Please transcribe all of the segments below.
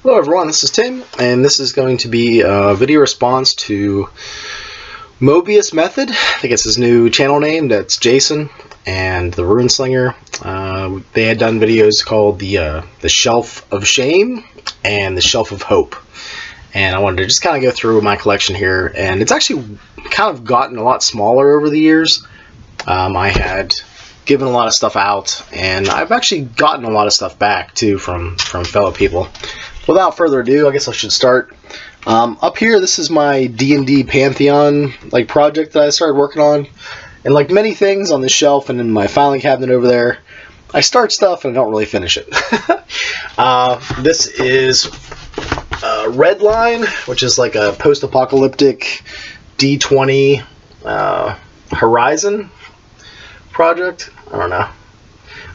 Hello everyone, this is Tim, and this is going to be a video response to Moebius Method. I think it's his new channel name. That's Jason and the Runeslinger. They had done videos called the Shelf of Shame and the Shelf of Hope. And I wanted to just kind of go through my collection here, and it's actually kind of gotten a lot smaller over the years. I had given a lot of stuff out, and I've actually gotten a lot of stuff back too from fellow people. Without further ado, I guess I should start. Up here, this is my D&D Pantheon project that I started working on. And like many things on this shelf and in my filing cabinet over there, I start stuff and I don't really finish it. This is Redline, which is like a post-apocalyptic D20 Horizon project. I don't know.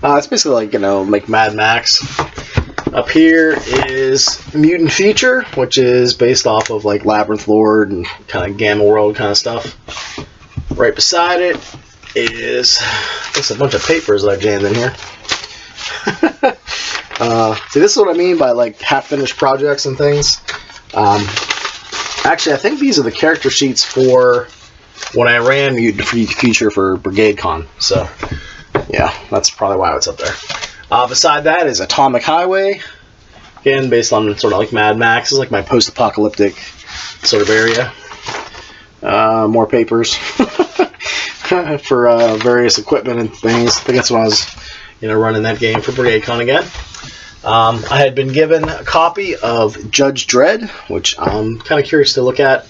It's basically like, like Mad Max. Up here is Mutant Future, which is based off of like Labyrinth Lord and kind of Gamma World kind of stuff. Right beside it is just a bunch of papers that I jammed in here. See, this is what I mean by like half-finished projects and things. Actually, I think these are the character sheets for when I ran Mutant Future for Brigade Con. So, yeah, that's probably why it's up there. Beside that is Atomic Highway, again based on sort of like Mad Max. This is like my post-apocalyptic sort of area. More papers for various equipment and things. I think that's when I was, running that game for Brigade Con again. I had been given a copy of Judge Dredd, which I'm kind of curious to look at.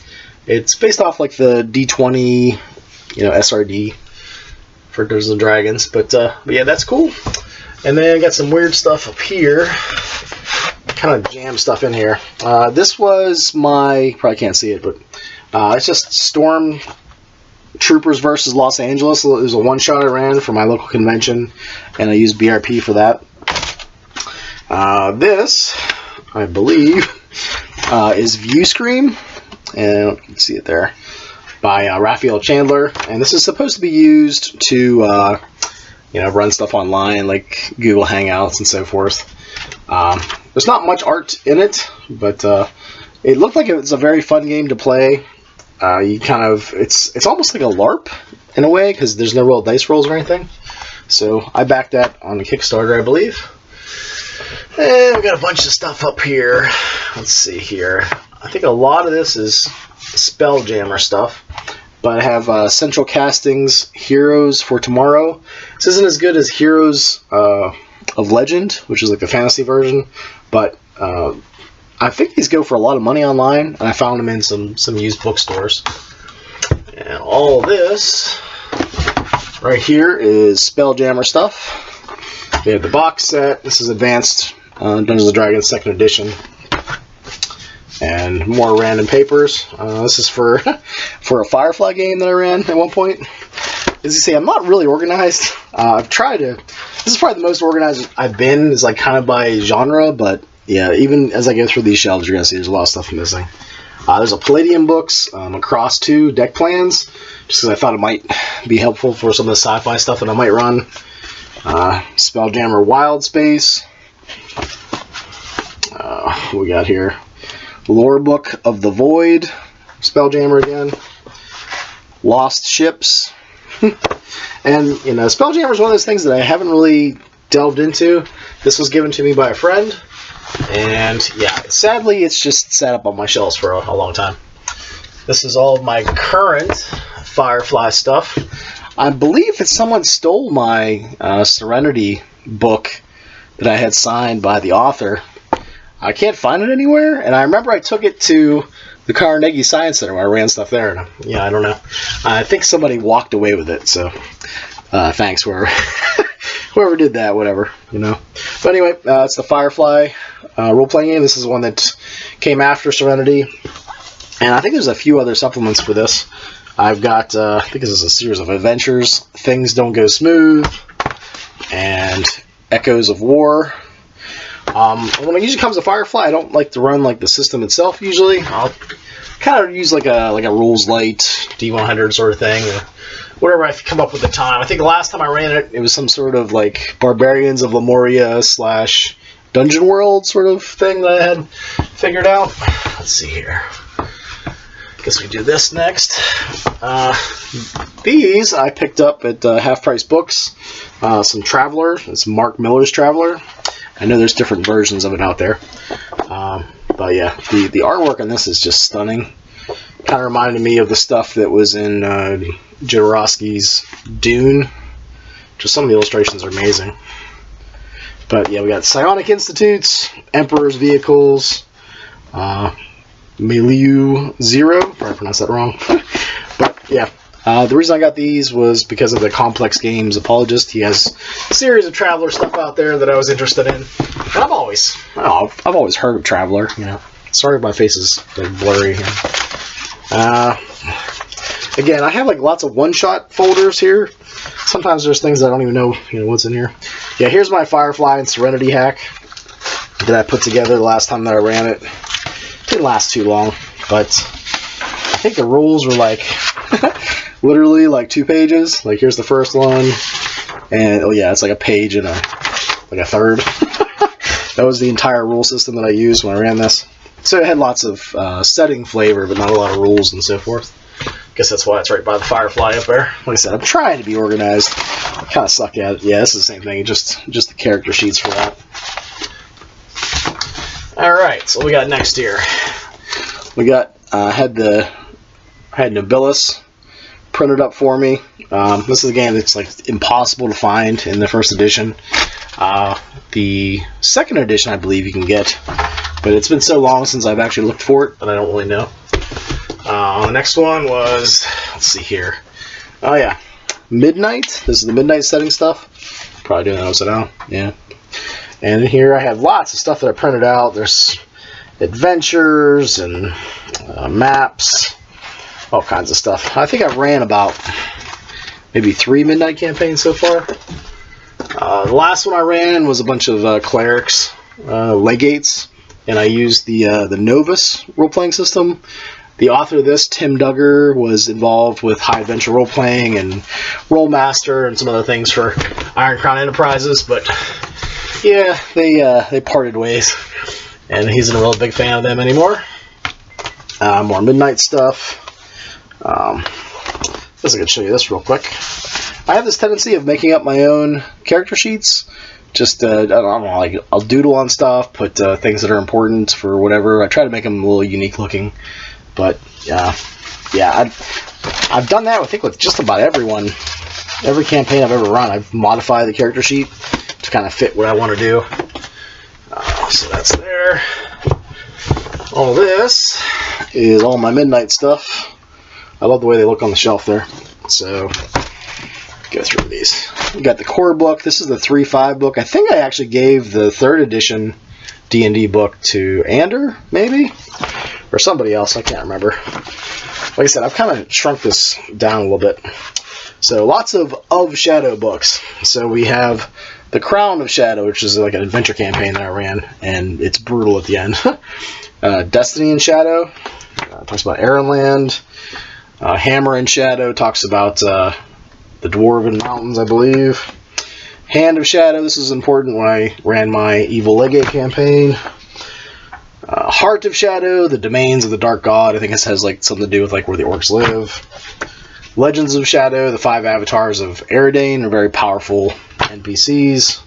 It's based off like the D20, SRD for Dungeons and Dragons, but yeah, that's cool. And then I got some weird stuff up here. Kind of jam stuff in here. This was my, probably can't see it, but it's just Storm Troopers versus Los Angeles. It was a one-shot I ran for my local convention, and I used BRP for that. This, I believe, is View Scream, and you can see it there, by Raphael Chandler. And this is supposed to be used to run stuff online like Google Hangouts and so forth. There's not much art in it, but it looked like it was a very fun game to play. It's almost like a LARP in a way, because there's no real dice rolls or anything. So I backed that on the Kickstarter, I believe. And we got a bunch of stuff up here. Let's see here. I think a lot of this is Spelljammer stuff. But I have Central Casting's Heroes for Tomorrow. This isn't as good as Heroes of Legend, which is like the fantasy version, but I think these go for a lot of money online, and I found them in some used bookstores. And all this right here is Spelljammer stuff. We have the box set. This is Advanced Dungeons & Dragons 2nd Edition. And more random papers. This is for a Firefly game that I ran at one point. As you see, I'm not really organized. I've tried to. This is probably the most organized I've been, is like kind of by genre, but yeah, even as I go through these shelves, you're gonna see there's a lot of stuff missing. There's a Palladium books, Across 2 deck plans, just because I thought it might be helpful for some of the sci-fi stuff that I might run. Spelljammer Wild Space. We got here Lore Book of the Void, Spelljammer again, Lost Ships, and Spelljammer is one of those things that I haven't really delved into. This was given to me by a friend, and yeah, sadly it's just sat up on my shelves for a long time. This is all of my current Firefly stuff. I believe that someone stole my Serenity book that I had signed by the author. I can't find it anywhere, and I remember I took it to the Carnegie Science Center where I ran stuff there, and yeah, I don't know. I think somebody walked away with it, so thanks whoever whoever did that, whatever, But anyway, it's the Firefly role-playing game. This is one that came after Serenity, and I think there's a few other supplements for this. I've got, I think this is a series of adventures, Things Don't Go Smooth, and Echoes of War. When it usually comes to Firefly, I don't like to run like the system itself usually. I'll kind of use like a rules light D100 sort of thing, or whatever I come up with at the time. I think the last time I ran it, it was some sort of like Barbarians of Lemuria / dungeon world sort of thing that I had figured out. Let's see here. Guess we do this next. These I picked up at Half Price Books. Some Traveler. It's Mark Miller's Traveler. I know there's different versions of it out there. But yeah, the artwork on this is just stunning. Kind of reminded me of the stuff that was in Jodorowsky's Dune. Just some of the illustrations are amazing. But yeah, we got Psionic Institutes, Emperor's Vehicles, Milieu Zero, probably pronounced that wrong. But yeah, the reason I got these was because of the Complex Games Apologist. He has a series of Traveler stuff out there that I was interested in. And I've always heard of Traveler, you know. Sorry if my face is like blurry here. Again, I have like lots of one-shot folders here. Sometimes there's things I don't even know, what's in here. Yeah, here's my Firefly and Serenity hack that I put together the last time that I ran it. Didn't last too long, but I think the rules were like literally like 2 pages. Like here's the first one, and oh yeah, it's like a page and a third. That was the entire rule system that I used when I ran this. So it had lots of setting flavor, but not a lot of rules and so forth. Guess that's why it's right by the Firefly up there. Like I said, I'm trying to be organized. I kind of suck at it. Yeah, this is the same thing. Just the character sheets for that. All right, so what we got next here? We got had Nobilis printed up for me. This is a game that's like impossible to find in the first edition. The second edition, I believe you can get, but it's been so long since I've actually looked for it that I don't really know. The next one was, let's see here. Oh yeah, Midnight. This is the Midnight setting stuff. Probably doing that upside down. Yeah. And in here I have lots of stuff that I printed out. There's adventures and maps, all kinds of stuff. I think I ran about maybe 3 Midnight campaigns so far. The last one I ran was a bunch of clerics, legates, and I used the Novus role-playing system. The author of this, Tim Duggar, was involved with High Adventure Role-Playing and Rollmaster and some other things for Iron Crown Enterprises, but yeah, they parted ways, and he's not a real big fan of them anymore. More Midnight stuff. I guess I could show you this real quick. I have this tendency of making up my own character sheets. Just, I don't know, like, I'll doodle on stuff, put things that are important for whatever. I try to make them a little unique looking. But, yeah, I've done that, I think, with just about everyone. Every campaign I've ever run, I've modified the character sheet to kind of fit what I want to do. So that's there. All this is all my Midnight stuff. I love the way they look on the shelf there. So, go through these. We got the core book. This is the 3.5 book. I think I actually gave the 3rd edition D&D book to Ander, maybe? Or somebody else, I can't remember. Like I said, I've kind of shrunk this down a little bit. So lots of Shadow books. So we have The Crown of Shadow, which is like an adventure campaign that I ran, and it's brutal at the end. Destiny in Shadow talks about Arenland. Hammer in Shadow talks about the Dwarven Mountains, I believe. Hand of Shadow, this is important when I ran my Evil Legate campaign. Heart of Shadow, the domains of the Dark God. I think this has like something to do with like where the orcs live. Legends of Shadow, the 5 avatars of Eridane are very powerful NPCs.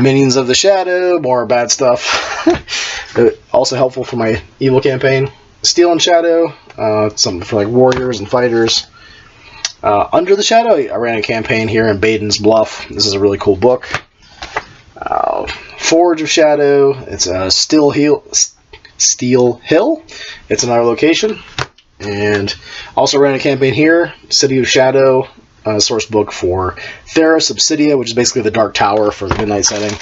Minions of the Shadow, more bad stuff. Also helpful for my evil campaign. Steel and Shadow, something for like warriors and fighters. Under the Shadow, I ran a campaign here in Baden's Bluff. This is a really cool book. Forge of Shadow, it's Steel Hill. It's another location. And also ran a campaign here, City of Shadow, source book for Theros Obsidia, which is basically the Dark Tower for the Midnight setting.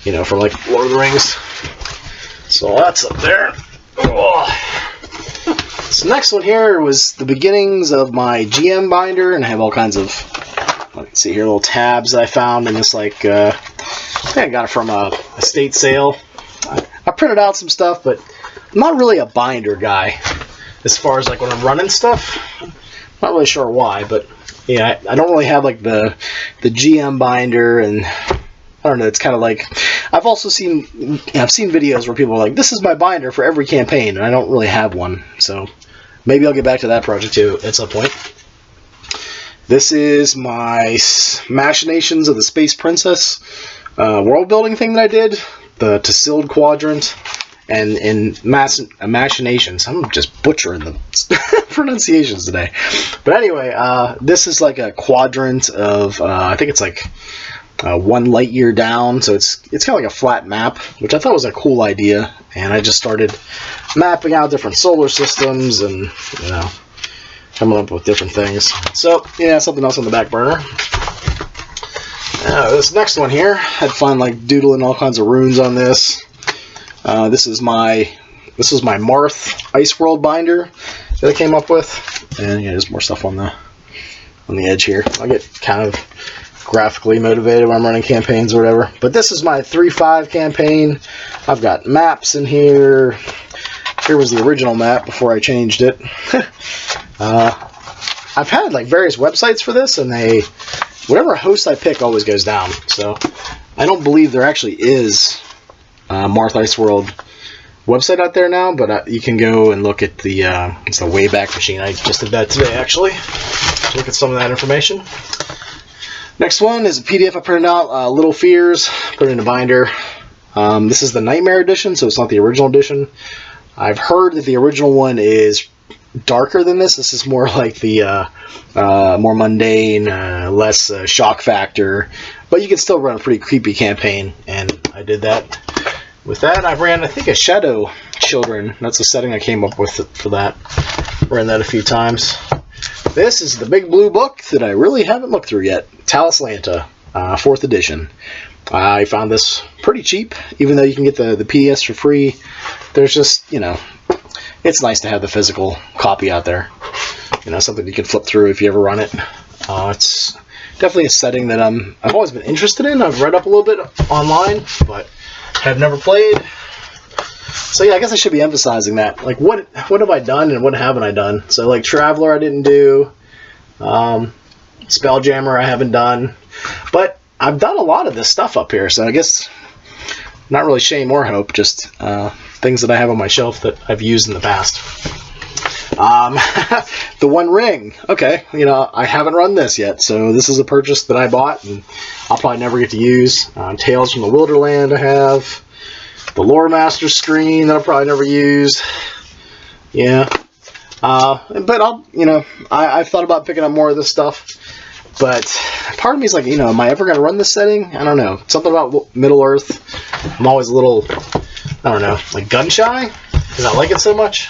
You know, for like Lord of the Rings. So that's up there. Oh. This next one here was the beginnings of my GM binder, and I have all kinds of, let's see here, little tabs that I found in this, like, I think I got it from a estate sale. I printed out some stuff, but I'm not really a binder guy as far as, like, when I'm running stuff. I'm not really sure why, but, yeah, I don't really have, like, the GM binder, and I don't know, it's kind of like, I've also seen, I've seen videos where people are like, this is my binder for every campaign, and I don't really have one, so maybe I'll get back to that project too at some point. This is my Machinations of the Space Princess world building thing that I did, the Tsilde quadrant, and in Machinations. I'm just butchering the pronunciations today. But anyway, this is like a quadrant of, I think it's like 1 light year down, so it's kind of like a flat map, which I thought was a cool idea, and I just started mapping out different solar systems and, you know, coming up with different things. So, yeah, something else on the back burner. This next one here, I had fun like doodling all kinds of runes on this. This is my Marth Ice World binder that I came up with, and yeah, there's more stuff on the edge here. I get kind of graphically motivated when I'm running campaigns or whatever. But this is my 3.5 campaign. I've got maps in here. Here was the original map before I changed it. I've had like various websites for this, and whatever host I pick always goes down. So I don't believe there actually is Marth Ice World website out there now, but you can go and look at the it's the Wayback Machine. I just did that today actually. Look at some of that information. Next one is a PDF I printed out, Little Fears, put it in a binder. This is the Nightmare edition, so it's not the original edition. I've heard that the original one is darker than this. This is more like the more mundane, less shock factor, but you can still run a pretty creepy campaign, and I did that. With that, I ran, I think, a Shadow Children. That's the setting I came up with for that. Ran that a few times. This is the big blue book that I really haven't looked through yet. Talislanta, 4th edition. I found this pretty cheap, even though you can get the PDFs for free. There's just, you know, it's nice to have the physical copy out there. You know, something you can flip through if you ever run it. It's definitely a setting that I've always been interested in. I've read up a little bit online, but have never played. So yeah, I guess I should be emphasizing that. Like, what have I done and what haven't I done? So like Traveler I didn't do. Spelljammer I haven't done. But I've done a lot of this stuff up here, so I guess not really shame or hope, just things that I have on my shelf that I've used in the past. The One Ring. Okay, you know, I haven't run this yet, so this is a purchase that I bought and I'll probably never get to use. Tales from the Wilderland I have. The Lore Master screen that I'll probably never use. Yeah. But I'll, you know, I've thought about picking up more of this stuff. But part of me is like, you know, am I ever going to run this setting? I don't know. Something about Middle Earth. I'm always a little, I don't know, like gun shy because I like it so much.